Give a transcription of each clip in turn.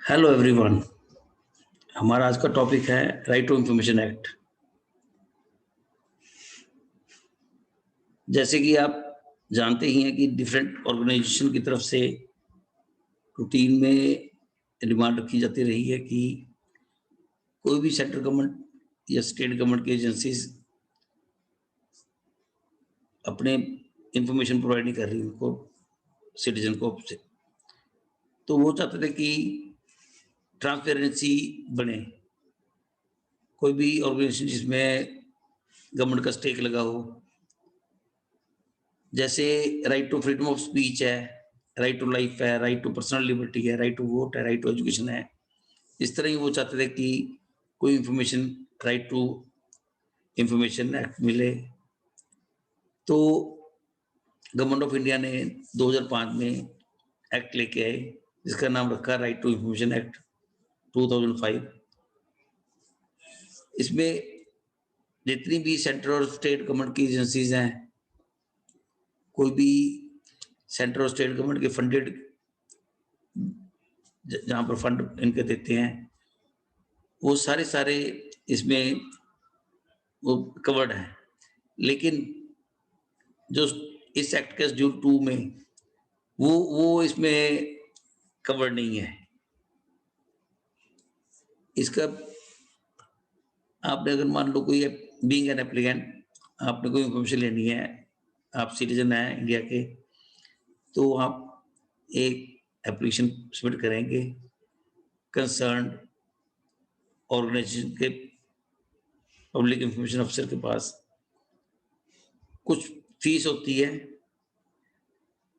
Hello everyone. हमारा आज का टॉपिक है राइट टू इंफॉर्मेशन एक्ट। जैसे कि आप जानते ही हैं कि डिफरेंट ऑर्गेनाइजेशन की तरफ से रूटीन में डिमांड रखी जाती रही है कि कोई भी सेंट्रल गवर्नमेंट या स्टेट गवर्नमेंट की एजेंसीज अपने इंफॉर्मेशन प्रोवाइड नहीं कर रही उनको, सिटीजन को से। तो वो चाहते थे कि ट्रांसपेरेंसी बने। कोई भी ऑर्गेनाइजेशन जिसमें गवर्नमेंट का स्टेक लगा हो, जैसे right to freedom of speech है, राइट टू लाइफ है, राइट टू पर्सनल लिबर्टी है, राइट टू वोट है, राइट टू एजुकेशन है। इस तरह ही वो चाहते थे कि कोई information, right to information act मिले। तो गवर्नमेंट ऑफ इंडिया ने 2005 में एक्ट लेके आए जिसका नाम रखा राइट टू इंफॉर्मेशन एक्ट 2005। इसमें जितनी भी सेंट्रल और स्टेट गवर्नमेंट की एजेंसीज हैं, कोई भी सेंट्रल और स्टेट गवर्नमेंट के फंडेड, जहां पर फंड इनके देते हैं, वो सारे इसमें वो कवर्ड है। लेकिन जो इस एक्ट के शेड्यूल 2 में वो इसमें कवर्ड नहीं है। इसका आपने अगर मान लो कोई बीइंग एन एप्लीकेंट, आपने कोई इंफॉर्मेशन लेनी है, आप सिटीजन हैं इंडिया के, तो आप एक एप्लीकेशन सबमिट करेंगे कंसर्न ऑर्गेनाइजेशन के पब्लिक इंफॉर्मेशन अफसर के पास। कुछ फीस होती है,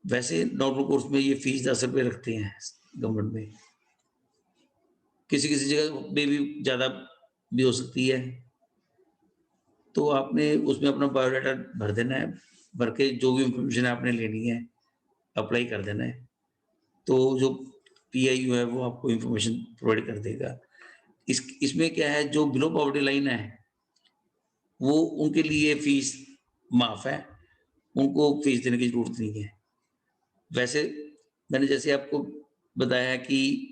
वैसे नॉर्मल कोर्स में ये फीस 10 रुपये रखते हैं गवर्नमेंट में, किसी किसी जगह में भी ज़्यादा भी हो सकती है। तो आपने उसमें अपना बायोडाटा भर देना है, भर के जो भी इंफॉर्मेशन आपने लेनी है अप्लाई कर देना है। तो जो पीआईयू है वो आपको इंफॉर्मेशन प्रोवाइड कर देगा। इसमें क्या है, जो बिलो पॉवर्टी लाइन है वो उनके लिए फीस माफ है, उनको फीस देने की जरूरत नहीं है। वैसे मैंने जैसे आपको बताया कि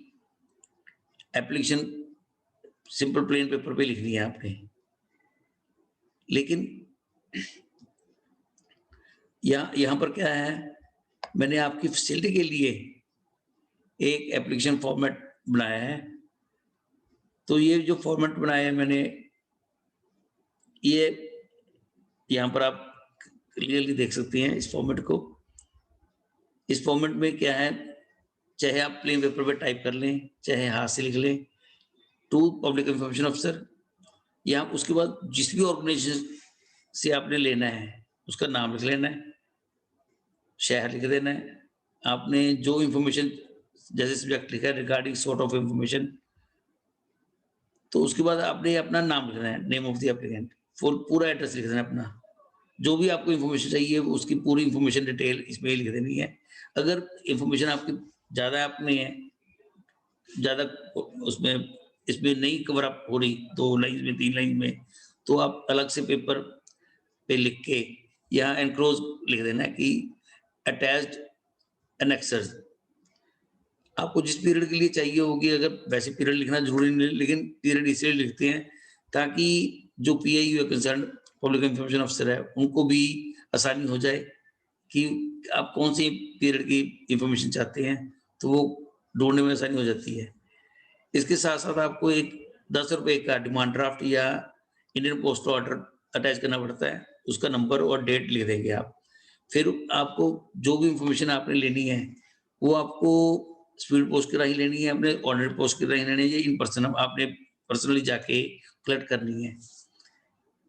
एप्लीकेशन सिंपल प्लेन पेपर पे लिखनी है आपने, लेकिन यहाँ पर क्या है, मैंने आपकी फैसिलिटी के लिए एक एप्लीकेशन फॉर्मेट बनाया है। तो ये जो फॉर्मेट बनाया है मैंने, ये यहाँ पर आप क्लियरली देख सकते हैं इस फॉर्मेट को। इस फॉर्मेट में क्या है, चाहे आप प्लेन पेपर पे टाइप कर लें, चाहे हाथ से लिख लें, टू पब्लिक इंफॉर्मेशन अफसर, या उसके बाद जिस भी ऑर्गेनाइजेशन से आपने लेना है उसका नाम लिख लेना है, शहर लिख देना है। आपने जो इंफॉर्मेशन जैसे सब्जेक्ट लिखा है रिगार्डिंग सॉर्ट ऑफ इंफॉर्मेशन, तो उसके बाद आपने अपना नाम लिखना है, name of the applicant, full पूरा एड्रेस लिख देना है अपना। जो भी आपको इंफॉर्मेशन चाहिए उसकी पूरी इंफॉर्मेशन डिटेल इसमें लिख देनी है। अगर इंफॉर्मेशन आपकी ज़्यादा आपने है, ज़्यादा उसमें इसमें नहीं कवर अप हो रही 2 लाइन में 3 लाइन में, तो आप अलग से पेपर पे लिख के यहाँ एनक्लोज लिख देना है कि अटैच्ड एनेक्सर्स। आपको जिस पीरियड के लिए चाहिए होगी, अगर वैसे पीरियड लिखना जरूरी नहीं, लेकिन पीरियड इसलिए लिखते हैं ताकि जो पीआईयू है, कंसर्न पब्लिक इंफॉर्मेशन अफसर है, उनको भी आसानी हो जाए कि आप कौन सी पीरियड की इंफॉर्मेशन चाहते हैं, तो वो ढूंढने में आसानी हो जाती है। इसके साथ साथ आपको एक 10 रुपए का डिमांड ड्राफ्ट या इंडियन पोस्ट ऑर्डर अटैच करना पड़ता है, उसका नंबर और डेट लिख देंगे आप। फिर आपको जो भी इंफॉर्मेशन आपने लेनी है वो आपको स्पीड पोस्ट की राही लेनी है, अपने ऑर्डिनरी पोस्ट की राही लेनी है, या इन पर्सन आपने पर्सनली जाके कलेक्ट करनी है।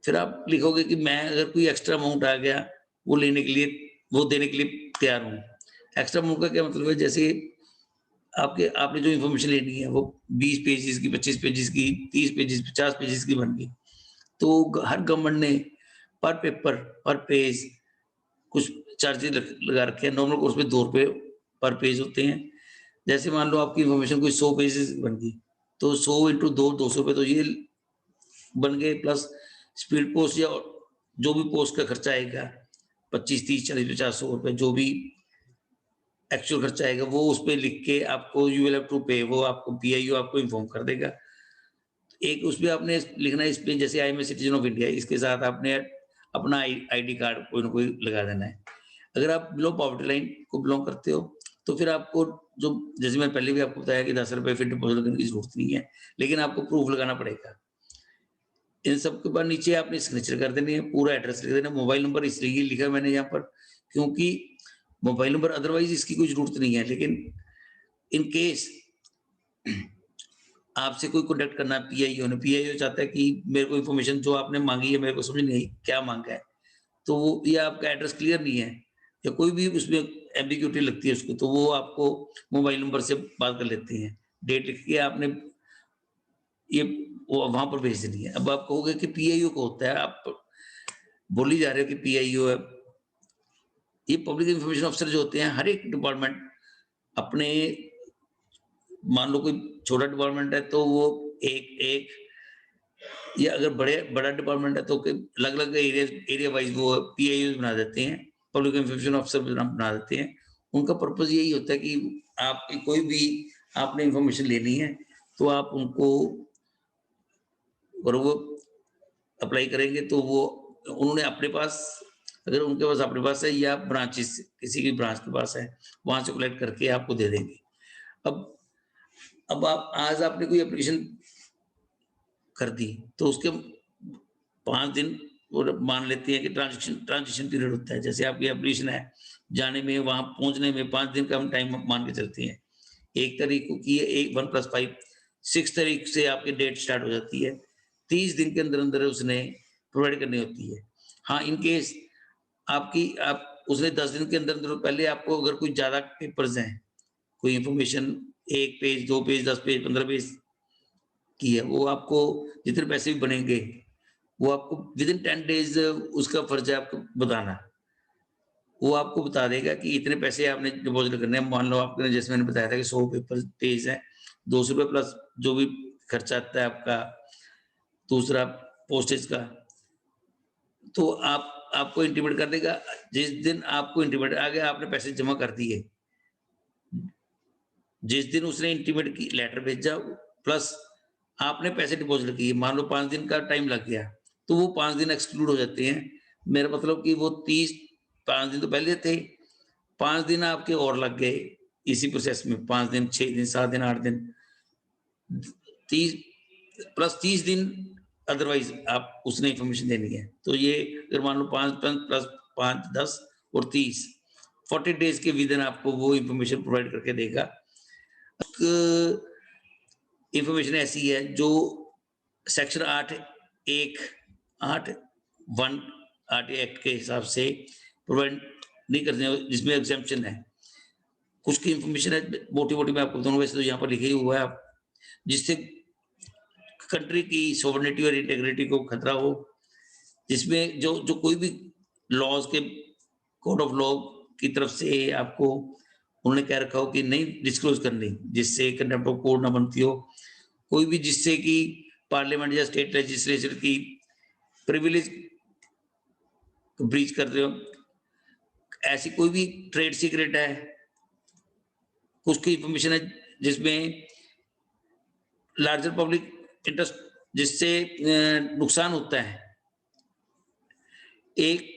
फिर आप लिखोगे कि मैं अगर कोई एक्स्ट्रा अमाउंट आ गया वो लेने के लिए, वो देने के लिए तैयार हूँ। एक्स्ट्रा अमाउंट का क्या मतलब है, जैसे आपने जो इंफॉर्मेशन लेनी है वो 20 पेजेस की, 25 पेजेस की, 30 पेजेस, 50 पेजेस की बन गई, तो हर गवर्नमेंट ने पर पेपर, पर पेज कुछ चार्जेस लगा रखे हैं। नॉर्मल कोर्स में 2 रुपए पर पेज होते हैं। जैसे मान लो आपकी इंफॉर्मेशन कोई 100 पेजेस बन गई, तो 100 इंटू 2 200 रुपए तो ये बन गए, प्लस स्पीड पोस्ट या जो भी पोस्ट का खर्चा आएगा 25 30 40 50 100 रुपए जो भी एक्चुअल खर्चा आएगा वो उस पे लिख के आपको यू विल हैव टू पे, वो आपको पीआईओ आपको इन्फॉर्म कर देगा। एक उसपे आपने लिखना है, इसपे जैसे I am a citizen of India, इसके साथ आपने अपना आईडी कार्ड कोई ना कोई लगा देना है। अगर आप बिलो पॉवर्टी लाइन को बिलोंग करते हो, तो फिर आपको जो, जैसे मैंने पहले भी आपको बताया कि 10 रुपए फिर डिपॉज़िट करने की ज़रूरत नहीं है, लेकिन आपको प्रूफ लगाना पड़ेगा। इन सब के बाद नीचे आपने सिग्नेचर कर देनी है, पूरा एड्रेस लिख देना, मोबाइल नंबर इसलिए लिखा है मैंने यहाँ पर, क्योंकि मोबाइल नंबर अदरवाइज़ इसकी कोई ज़रूरत नहीं है, लेकिन इन केस आपसे कोई कॉन्टैक्ट करना है पीआईओ चाहता है कि मेरे को इन्फॉर्मेशन जो आपने माँगी है मेरे को समझ नहीं आई, क्या माँगा है? तो वो, या आपका एड्रेस क्लियर नहीं है, या कोई भी उसमें एम्बिग्यूइटी लगती है उसको, तो वो आपको मोबाइल नंबर से बात कर लेती हैं। डेट लिख के आपने ये वो वहाँ पर भेज देनी है। अब आप कहोगे कि पीआईओ को होता है, आप बोल ही जा रहे हो कि पीआईओ है। ये पब्लिक इन्फॉर्मेशन ऑफिसर जो होते हैं, हर एक डिपार्टमेंट अपने, मान लो कोई छोटा डिपार्टमेंट है तो वो एक या अगर बड़ा डिपार्टमेंट है तो अलग-अलग एरिया वाइज़ वो पीआईओ बना देते हैं, पब्लिक इन्फॉर्मेशन ऑफिसर बना देते हैं। उनका पर्पज़ यही होता है कि आपकी कोई भी आपने इन्फॉर्मेशन लेनी है, तो आप उनको, और वो अप्लाई करेंगे तो वो उन्होंने अपने पास, अगर उनके पास अपने पास है या ब्रांचेस किसी भी ब्रांच के पास है, वहाँ से कलेक्ट करके आपको दे देंगे। अब अब आप आज आपने कोई एप्लीकेशन कर दी, तो उसके 5 दिन और मान लेते हैं कि ट्रांज़िशन पीरियड होता है। जैसे आपकी एप्लीकेशन है, जाने में, वहाँ पहुँचने में 5 दिन का हम टाइम मान के चलते हैं। 1 तारीख को की है, 1 + 5 6 तारीख से आपकी डेट स्टार्ट हो जाती है। 30 दिन के अंदर-अंदर उसने प्रोवाइड करनी होती है। हाँ, इन केस आप उसने 10 दिन के अंदर-अंदर पहले आपको अगर कोई ज़्यादा पेपर्स हैं, कोई information 1 page, 2 page, 10 page, 15 page की है, वो आपको जितने पैसे भी बनेंगे, वो आपको विदिन 10 डेज़ उसका फ़र्ज़ है आपको बताना। वो आपको बता देगा कि इतने पैसे आपने डिपॉज़िट करने हैं। मान लो आपने, जैसे मैंने बताया था कि 100 पेज हैं, ₹200 प्लस जो भी खर्चा आता है आपका, दूसरा पोस्टेज का, तो आपको इंटीमेट कर देगा। जिस दिन आपको इंटीमेट आ गया, आपने पैसे जमा कर दिए। जिस दिन उसने इंटीमेट की लेटर भेजा प्लस आपने पैसे डिपॉज़िट किए, मान लो 5 दिन का टाइम लग गया, तो वो 5 दिन एक्सक्लूड हो जाते हैं। मेरा मतलब कि वो 5 दिन तो पहले थे, 5 दिन आपके और लग गए इसी प्रोसेस में, 5 दिन, 6 दिन, 7 दिन, 8 दिन, 30 प्लस 30 दिन अदरवाइज़ आप उसने इन्फॉर्मेशन देनी है। तो ये अगर मान लो 5 प्लस 5 10 और 30 40 डेज़ के विदिन आपको वो इन्फॉर्मेशन प्रोवाइड करके देगा। एक इन्फॉर्मेशन ऐसी है जो सेक्शन 8 1 8 1 8 एक्ट के हिसाब से प्रोवाइड नहीं करते, जिसमें एग्जेम्पशन है। कुछ की इन्फॉर्मेशन है, मोटी-मोटी मैं आपको बताऊँगा, वैसे तो यहाँ पर लिखा ही हुआ है, आप जिससे कंट्री की सॉवरेनिटी और इंटीग्रिटी को खतरा हो, जिसमें जो जो कोई भी लॉज़ के कोड ऑफ लॉ की तरफ से आपको उन्होंने कह रखा हो कि नहीं डिस्क्लोज़ करनी, जिससे कंटेम्प्ट ऑफ कोर्ट ना बनती हो। कोई भी जिससे कि पार्लियामेंट या स्टेट लेजिस्लेचर की प्रिविलेज ब्रीच कर रहे हो, ऐसी कोई भी ट्रेड सीक्रेट है, कुछ की इन्फॉर्मेशन है जिसमें लार्जर पब्लिक इंटरेस्ट, जिससे नुकसान होता है। एक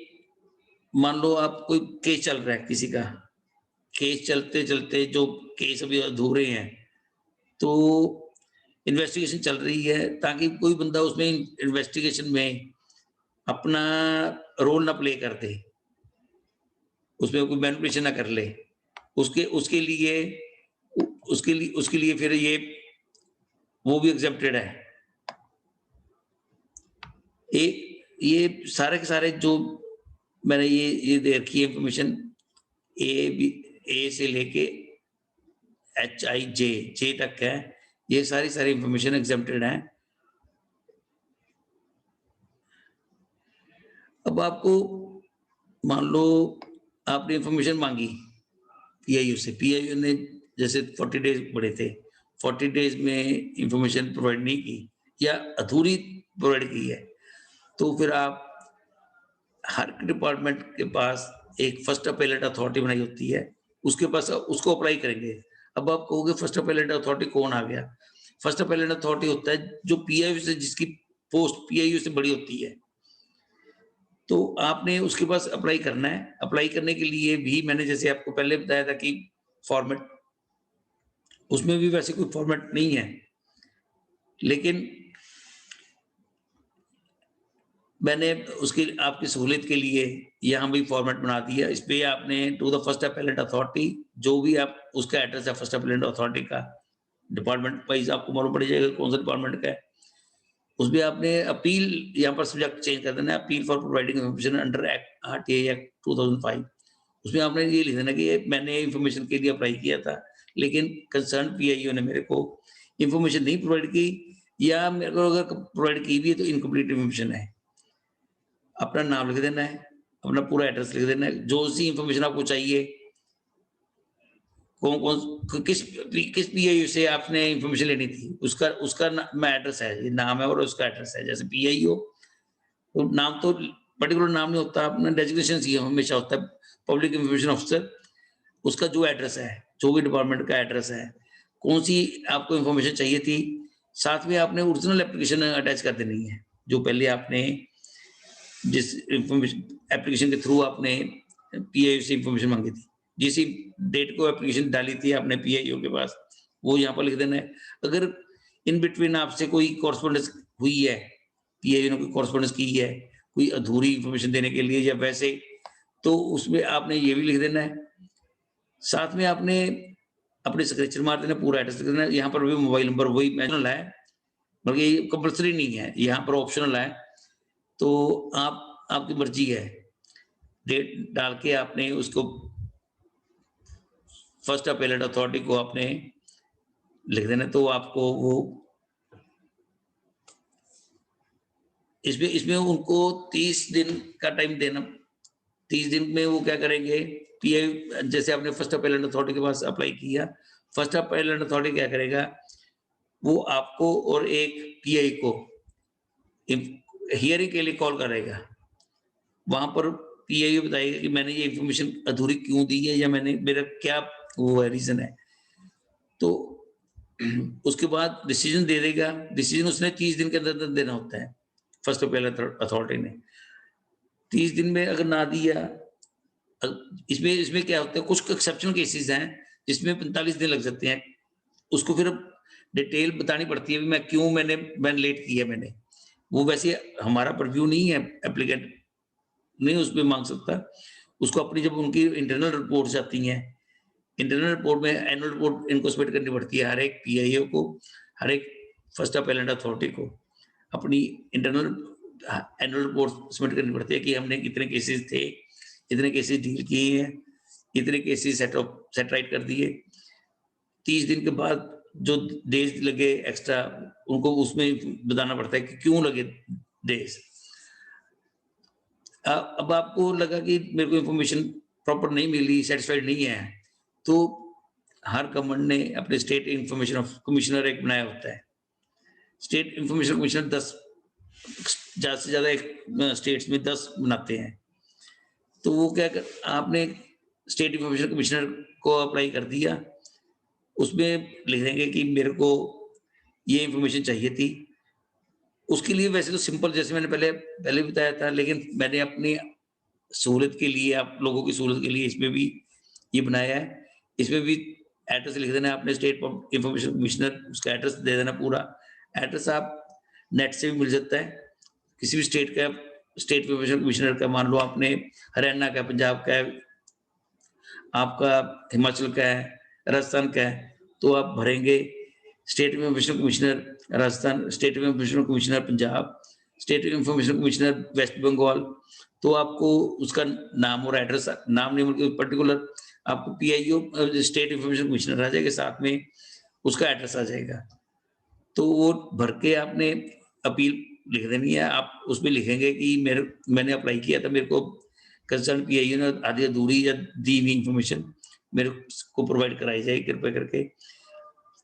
मान लो आप कोई केस चल रहा है किसी का, केस चलते-चलते जो केस अभी अधूरे हैं, तो इन्वेस्टिगेशन चल रही है, ताकि कोई बंदा उसमें इन्वेस्टिगेशन में अपना रोल ना प्ले कर दे, उसमें कोई मैनिपुलेशन ना कर ले। उसके उसके लिए उसके लिए फिर ये वो भी एग्जेम्प्टेड है। ये सारे के सारे जो मैंने ये दे रखी है इन्फॉर्मेशन, ए बी ए से लेके जे तक है, ये सारी इन्फॉर्मेशन एग्जेम्प्टेड है। अब आपको मान लो आपने इन्फॉर्मेशन मांगी पीआईओ से, पीआईओ ने जैसे 40 डेज बढ़े थे, 40 डेज में इन्फॉर्मेशन प्रोवाइड नहीं की या अधूरी प्रोवाइड की है, तो फिर आप, हर डिपार्टमेंट के पास एक फर्स्ट अपेलेट अथॉरिटी बनाई होती है, उसके पास उसको अप्लाई करेंगे। अब आप कहोगे फर्स्ट अपीलेंट अथॉरिटी कौन आ गया? फर्स्ट अपीलेंट अथॉरिटी होता है जो पीआईओ से, जिसकी पोस्ट पीआईओ से बड़ी होती है। तो आपने उसके पास अप्लाई करना है। अप्लाई करने के लिए भी मैंने जैसे आपको पहले बताया था कि फॉर्मेट, उसमें भी वैसे कोई फॉर्मेट नहीं है। लेकिन मैंने उसकी आपकी सहूलियत के लिए यहाँ भी फॉर्मेट बना दिया। इस पे आपने to the first appellate authority, जो भी आप उसका एड्रेस है फर्स्ट अपीलेंट अथॉरिटी का, डिपार्टमेंट वाइज़ आपको मालूम पड़ जाएगा कौन सा डिपार्टमेंट का है। उसमें आपने अपील, यहाँ पर सब्जेक्ट चेंज कर देना है, appeal for providing information under act RTI act 2005। उसमें आपने ये लिख देना कि ये मैंने इन्फॉर्मेशन के लिए अप्लाई किया था, लेकिन कंसर्न पीआईओ ने मेरे को इन्फॉर्मेशन नहीं प्रोवाइड की, या मेरे को अगर प्रोवाइड की भी है तो इनकम्प्लीट इन्फॉर्मेशन है। अपना नाम लिख देना है, अपना पूरा एड्रेस लिख देना है, जो सी इन्फॉर्मेशन आपको चाहिए, कौन किस किस पीआईओ से आपने इन्फॉर्मेशन लेनी थी, उसका उसका एड्रेस है, ये नाम है और उसका एड्रेस है। जैसे पीआईओ, तो नाम तो पर्टिकुलर नाम नहीं होता, अपना डेजिग्नेशन ही हमेशा होता है, पब्लिक इन्फॉर्मेशन ऑफिसर। उसका जो एड्रेस है, जो भी डिपार्टमेंट का एड्रेस है, कौन सी आपको इन्फॉर्मेशन चाहिए थी, साथ में आपने ओरिजिनल एप्लीकेशन अटैच कर देनी है, जो पहले आपने जिस इन्फॉर्मेशन एप्लीकेशन के थ्रू आपने पीआईओ से इन्फॉर्मेशन मांगी थी, जिस डेट को एप्लीकेशन डाली थी आपने पीआईओ के पास, वो यहाँ पर लिख देना है। अगर इन बिटवीन आपसे कोई कॉरेस्पॉन्डेंस हुई है, पीआईओ ने कोई कॉरेस्पॉन्डेंस की है, कोई अधूरी इन्फॉर्मेशन देने के लिए या वैसे, तो उसमें आपने ये भी लिख देना है। साथ में आपने अपने सिग्नेचर मार देना, पूरा एड्रेस लिख देना है। यहाँ पर भी मोबाइल नंबर वही मैनुअल है, बल्कि ये कंपल्सरी नहीं है, यहाँ पर ऑप्शनल है। तो आप, आपकी मर्जी है, डेट डाल के आपने उसको फर्स्ट अपीलेंट अथॉरिटी को आपने लिख देना, तो आपको वो इसमें इसमें उनको 30 दिन का टाइम देना। 30 दिन में वो क्या करेंगे, पीआई जैसे आपने फर्स्ट अपीलेंट अथॉरिटी के पास अप्लाई किया, फर्स्ट अपीलेंट अथॉरिटी क्या करेगा, वो आपको और एक पीआई को हियरिंग के लिए कॉल करेगा। वहां पर पीआईओ बताएगा कि मैंने ये इन्फॉर्मेशन अधूरी क्यों दी है, या मैंने मेरा क्या वो है, रीजन है। तो उसके बाद डिसीजन दे देगा। डिसीजन उसने 30 दिन के अंदर देना होता है, फर्स्ट अपीलेंट अथॉरिटी ने। 30 दिन में अगर ना दिया, इसमें इसमें क्या होता है, कुछ एक्सेप्शनल केसेस हैं जिसमें 45 दिन लग जाते हैं। उसको फिर डिटेल बतानी पड़ती है, मैं क्यों मैंने लेट किया मैंने। वो वैसे हमारा परव्यू नहीं है, एप्लीकेंट नहीं उसमें मांग सकता। उसको अपनी जब उनकी इंटरनल रिपोर्ट्स आती हैं, इंटरनल रिपोर्ट में एनुअल रिपोर्ट इनको सबमिट करनी पड़ती है, हर एक पीआईओ को, हर एक फर्स्ट अपीलेंट अथॉरिटी को अपनी इंटरनल एनुअल रिपोर्ट सबमिट करनी पड़ती है कि हमने कितने केसेस थे, इतने केसेस डील किए हैं, इतने केसेस सेट राइट कर दिए। 30 दिन के बाद जो डेज लगे एक्स्ट्रा, उनको उसमें बताना पड़ता है कि क्यों लगे डेज। अब आपको लगा कि मेरे को इन्फॉर्मेशन प्रॉपर नहीं मिली, सेटिस्फाइड नहीं है, तो हर गवर्नमेंट ने अपने स्टेट इन्फॉर्मेशन कमिश्नर एक बनाया होता है। स्टेट इन्फॉर्मेशन कमिश्नर 10 ज़्यादा से ज़्यादा एक स्टेट्स में 10 बनाते हैं। तो वो क्या कर, आपने स्टेट इन्फॉर्मेशन कमिश्नर को अप्लाई कर दिया, उसमें लिख देंगे कि मेरे को ये इन्फॉर्मेशन चाहिए थी। उसके लिए वैसे तो सिंपल, जैसे मैंने पहले पहले बताया था, लेकिन मैंने अपनी सहूलियत के लिए, आप लोगों की सहूलियत के लिए इसमें भी ये बनाया है। इसमें भी एड्रेस लिख देना है अपने स्टेट इन्फॉर्मेशन कमिश्नर, उसका एड्रेस दे देना पूरा। एड्रेस आप नेट से भी मिल सकता है, किसी भी स्टेट का, स्टेट इन्फॉर्मेशन कमिश्नर का, मान लो आपने हरियाणा का, पंजाब का है, आपका हिमाचल का है, राजस्थान का है, तो आप भरेंगे state information commissioner Rajasthan, state information commissioner Punjab, state information commissioner West Bengal. तो आपको उसका नाम और एड्रेस, नाम नहीं बल्कि पर्टिकुलर आपको पीआईओ स्टेट इन्फॉर्मेशन कमिश्नर आ जाएगा, साथ में उसका एड्रेस आ जाएगा। तो वो भर के आपने अपील लिख देनी है। आप उसमें लिखेंगे कि मैंने अप्लाई किया था, मेरे को कंसर्न पीआईओ ने आधी अधूरी या दी हुई इन्फॉर्मेशन मेरे को प्रोवाइड कराई जाए कृपया करके।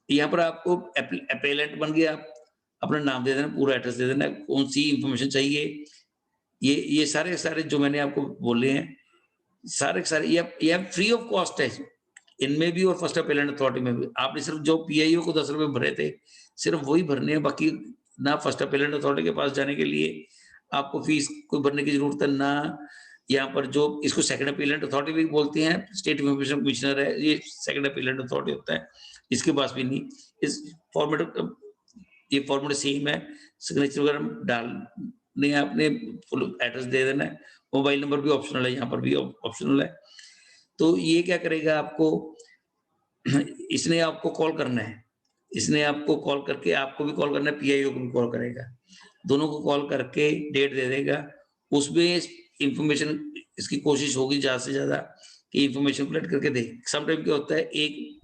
यहाँ पर आपको अपीलेंट बन गया, अपना नाम दे देना, पूरा एड्रेस दे देना, कौन सी इन्फॉर्मेशन चाहिए। ये सारे सारे जो मैंने आपको बोले हैं, सारे के सारे ये फ्री ऑफ कॉस्ट है, इनमें भी और फर्स्ट अपीलेंट अथॉरिटी में भी। आपने सिर्फ जो पीआईओ को 10 रुपए भरे थे, सिर्फ वही भरने हैं, बाकी ना फर्स्ट अपीलेंट अथॉरिटी के पास जाने के लिए आपको फीस कोई भरने की ज़रूरत है, ना यहाँ पर जो इसको सेकंड अपीलेंट अथॉरिटी भी बोलते हैं, स्टेट इंफॉर्मेशन कमिश्नर है, ये सेकंड अपीलेंट अथॉरिटी होता है, इसके पास भी नहीं। इस फॉर्मेट ये फॉर्मेट सेम है, सिग्नेचर वगैरह डालने हैं आपने, फुल एड्रेस दे देना है, मोबाइल नंबर भी ऑप्शनल है, यहाँ पर भी ऑप्शनल है। तो ये क्या करेगा आपको इसने आपको कॉल करना है, इसने आपको कॉल करके आपको भी कॉल करना है, पीआईओ को भी कॉल करेगा। दोनों को कॉल करके डेट दे देगा, उसमें इन्फॉर्मेशन इसकी कोशिश होगी ज़्यादा से ज़्यादा कि इन्फॉर्मेशन कलेक्ट करके दे। सम टाइम क्या होता है, एक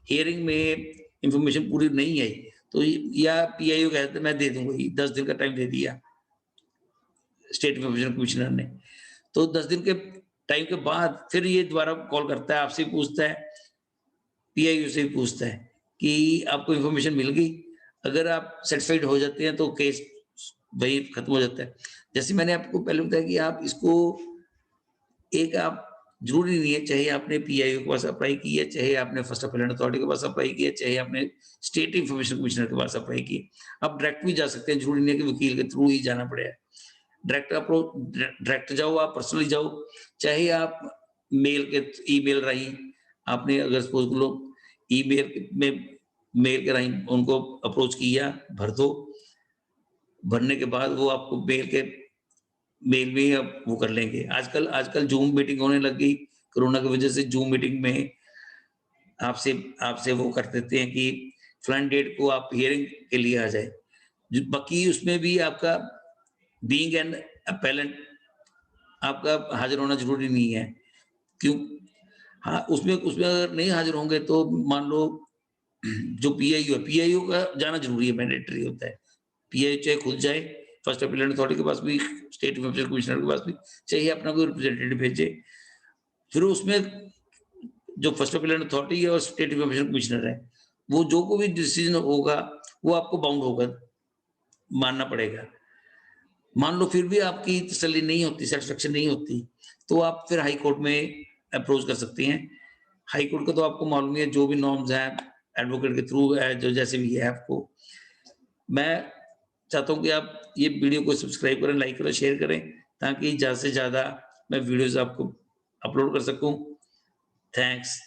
हियरिंग में इन्फॉर्मेशन पूरी नहीं आई, तो या पीआईओ कहते हैं मैं दे दूँगा, ये 10 दिन का टाइम दे दिया स्टेट इन्फॉर्मेशन कमिश्नर ने। तो 10 दिन के टाइम के बाद फिर ये दोबारा कॉल करता है, आपसे पूछता है, पीआईओ से भी पूछता है कि आपको इन्फॉर्मेशन मिल गई? अगर आप सैटिस्फाइड हो जाते हैं तो केस वही खत्म हो जाता है। जैसे मैंने आपको पहले बताया कि आप इसको एक आप ज़रूरी नहीं है, चाहे आपने पीआईओ के पास अप्लाई की है, चाहे आपने फर्स्ट अपीलेंट अथॉरिटी के पास अप्लाई किया, चाहे आपने स्टेट इन्फॉर्मेशन कमिश्नर के पास अप्लाई की। आप डायरेक्ट भी जा सकते हैं, ज़रूरी नहीं है कि वकील के थ्रू ही जाना पड़ेगा। डायरेक्ट जाओ, आप पर्सनली जाओ, चाहे आप मेल के ईमेल राही आपने अगर सपोज़ कर लो ईमेल में मेल के राही उनको अप्रोच किया, भर दो। भरने के बाद वो आपको मेल में ही अब वो कर लेंगे। आजकल आजकल ज़ूम मीटिंग होने लग गई, कोरोना की वजह से ज़ूम मीटिंग में आपसे आपसे वो कर देते हैं कि फलानी डेट को आप हियरिंग के लिए आ जाएँ। बाकी उसमें भी आपका बीइंग एन अपेलेंट आपका हाज़िर होना ज़रूरी नहीं है। क्यों? हाँ, उसमें उसमें अगर नहीं हाज़िर होंगे तो मान लो जो पीआईओ है, पीआईओ का जाना ज़रूरी है, मैंडेटरी होता है। पीआईओ चाहे खुद जाए, फर्स्ट अपीलेंट अथॉरिटी के पास भी, स्टेट इन्फॉर्मेशन कमिश्नर के पास भी, चाहे अपना कोई रिप्रेजेंटेटिव भेजे। फिर उसमें जो फर्स्ट अपीलेंट अथॉरिटी है और स्टेट इन्फॉर्मेशन कमिश्नर है, वो जो कोई भी डिसीजन होगा, वो आपको बाउंड होगा, मानना पड़ेगा। मान लो फिर भी आपकी तसल्ली नहीं होती, सैटिस्फैक्शन नहीं होती, तो आप फिर हाई कोर्ट में अप्रोच कर सकते हैं। हाई कोर्ट का तो आपको मालूम ही है, जो भी नॉर्म्स हैं, एडवोकेट के थ्रू है, जो जैसे भी है आपको। मैं चाहता हूँ कि आप ये वीडियो को सब्सक्राइब करें, लाइक करें, शेयर करें, ताकि ज़्यादा से ज़्यादा मैं वीडियोज़ आपको अपलोड कर सकूँ। थैंक्स।